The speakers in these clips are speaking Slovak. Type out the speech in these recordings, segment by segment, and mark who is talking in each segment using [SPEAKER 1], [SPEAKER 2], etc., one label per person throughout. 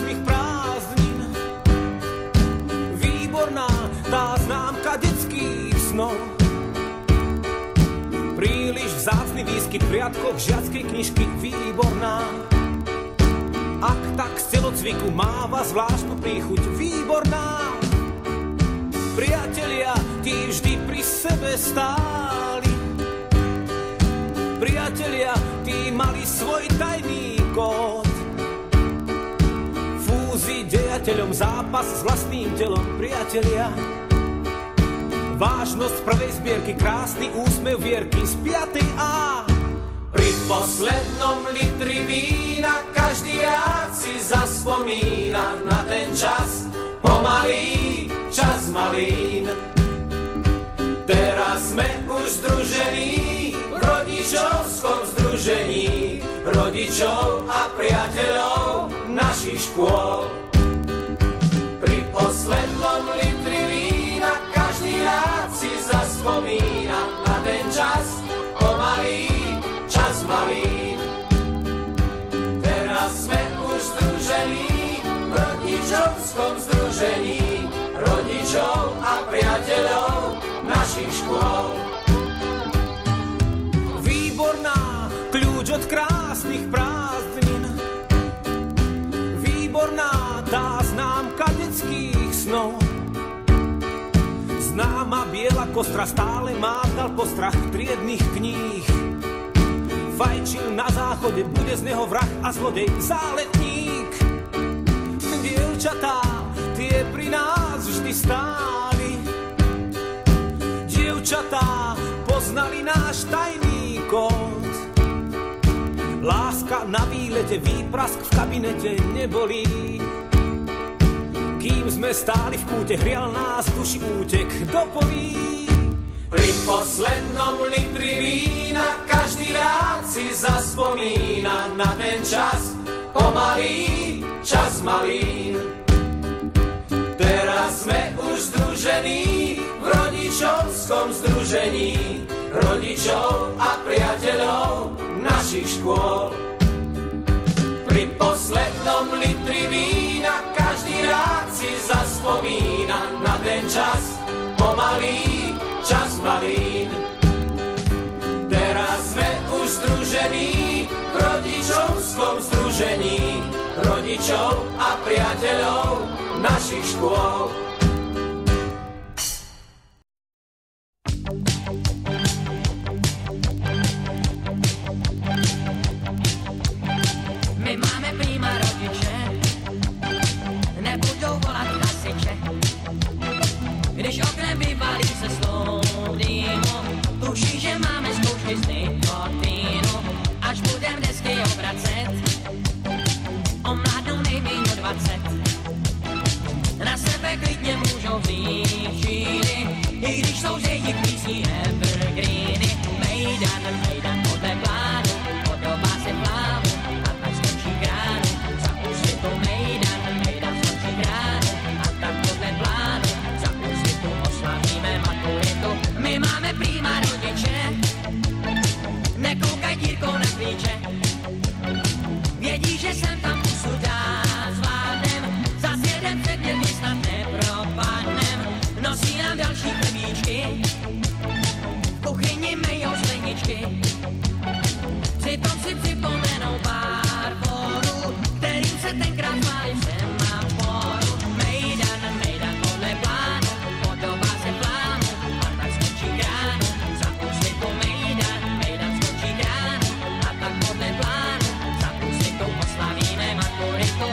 [SPEAKER 1] krásnych prázdnin. Výborná tá známka detských snov. Príliš vzácny výskyt v riadkoch žiackej knižky. Výborná. Ak tak z telocviku máva zvláštnu príchuť. Výborná. Priatelia, tí vždy pri sebe stáli. Priatelia, tí mali svoj tajný kód. Fúzi dejateľom, zápas s vlastným telom. Priatelia, vážnosť prvej zbierky, krásny úsmev Vierky z 5. A. Pri poslednom litri vína každý rád si zaspomína na ten čas, pomalý čas malín. Teraz sme už združení v rodičovskom združení rodičov a priateľov našich škôl. Pri poslednom litri vína každý rád si zaspomína na ten čas, pomalý čas malín. Teraz sme už združení v rodičovskom združení rodičov a priateľov našich škôl. Výborná, kľúč od krásnych prázdnin. Výborná tá známka detských snov. Známa biela kostra stále mátal postrach triednych kníh. Fajčil na záchode, bude z neho vrah a zlodej záletník. Dievčatá, tie pri nás vždy stáli. Dievčatá poznali náš tajný kód. Láska na výlete, výprask v kabinete nebolí. Kým sme stáli v kúte, hrial nás duši útek do polí. Pri poslednom litri vína každý rád si zaspomína na ten čas, pomalý čas malín. Teraz sme už združení v rodičovskom združení rodičov a priateľov našich škôl. Pri poslednom litri vína každý rád si zaspomína na ten čas, pomalý čas malín. Teraz sme už združení v rodičovskom združení rodičov a priateľov našich škôl.
[SPEAKER 2] My máme prima rodiče, nebudou volat hasiče. Když oknem vybalí se slou dýmu, tuší, že máme zkoušky z nikotínu. Až budem desky obracet, omládnou nejméně 20. Na sebe klidně můžou vzít žíly, i když jsou z jejich písní evergreeny. Mejdan, mejdan podle plánu, podobá se plánu, a tak skončí kránu. Za úsvitu mejdan, mejdan skončí kránu, a tak podle plánu. Za úsvitu oslavíme maturitu. My máme prima rodiče, nekoukaj dírkou na klíče. Vědí, že jsem tam pusu dát zvládnem, zas jeden předmět my snad nepropadnem. Nosí nám další chlebíčky, v kuchyni mejou skleničky. Přitom si připomenou pár fórů, kterým se tenkrát chválil v semaforu. Mejdan, mejdan podle plánu, podobá se plánu, a tak skončí kránu. Za úsvitu mejdan, mejdan skončí kránu, a tak podle plánu. Za úsvitu oslavíme maturitu.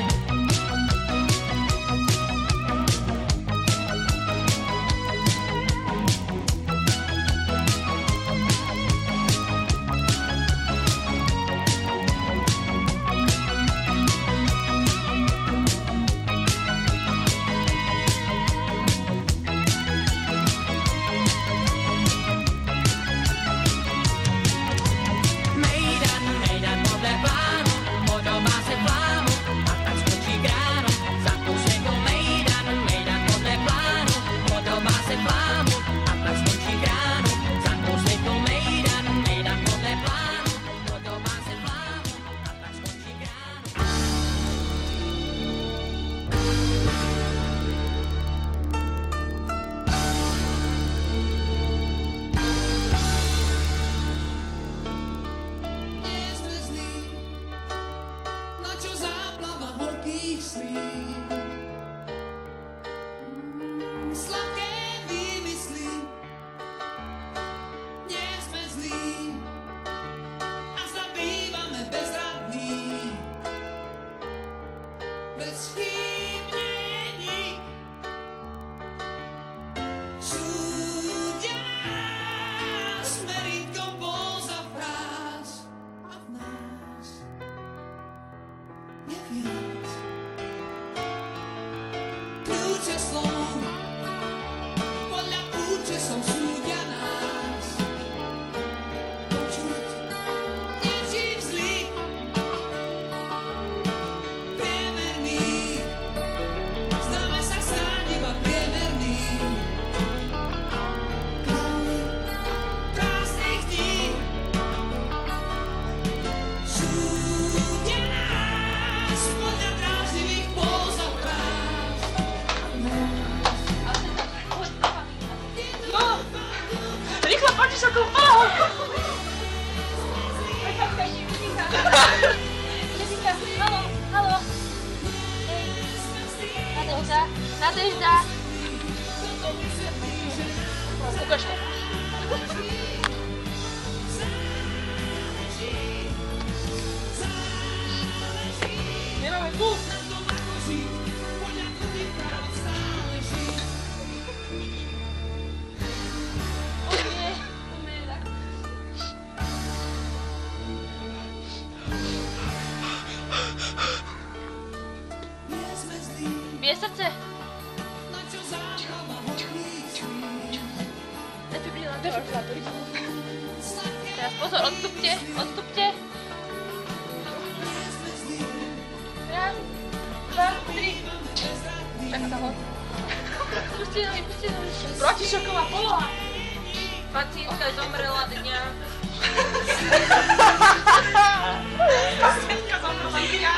[SPEAKER 2] bez chybění. Súdia s merítkom pouza fráz a v nás je viac. Kľúče slov podľa účesov súdia nás. Počuť niečím zlý, priemerný, zdáme sa snáď iba priemerný. Králi prázdnych dní súdia nás podľa dráždivých póz a fráz.
[SPEAKER 3] No! Rýchlo, poďte sa tu!
[SPEAKER 4] Jessica, halo, halo. Nadežda, Nadežda.
[SPEAKER 3] Ukáž to. Nemáme puls.
[SPEAKER 4] Bije srdce. Defibrilátor. Teraz pozor, odstupte, odstupte. Raz, dva, tri. Čaká sa ho. Pusti nohy, pusti nohy.
[SPEAKER 3] Protišoková poloha.
[SPEAKER 4] Pacientka zomrela dňa.
[SPEAKER 3] Pacientka zomrela dňa.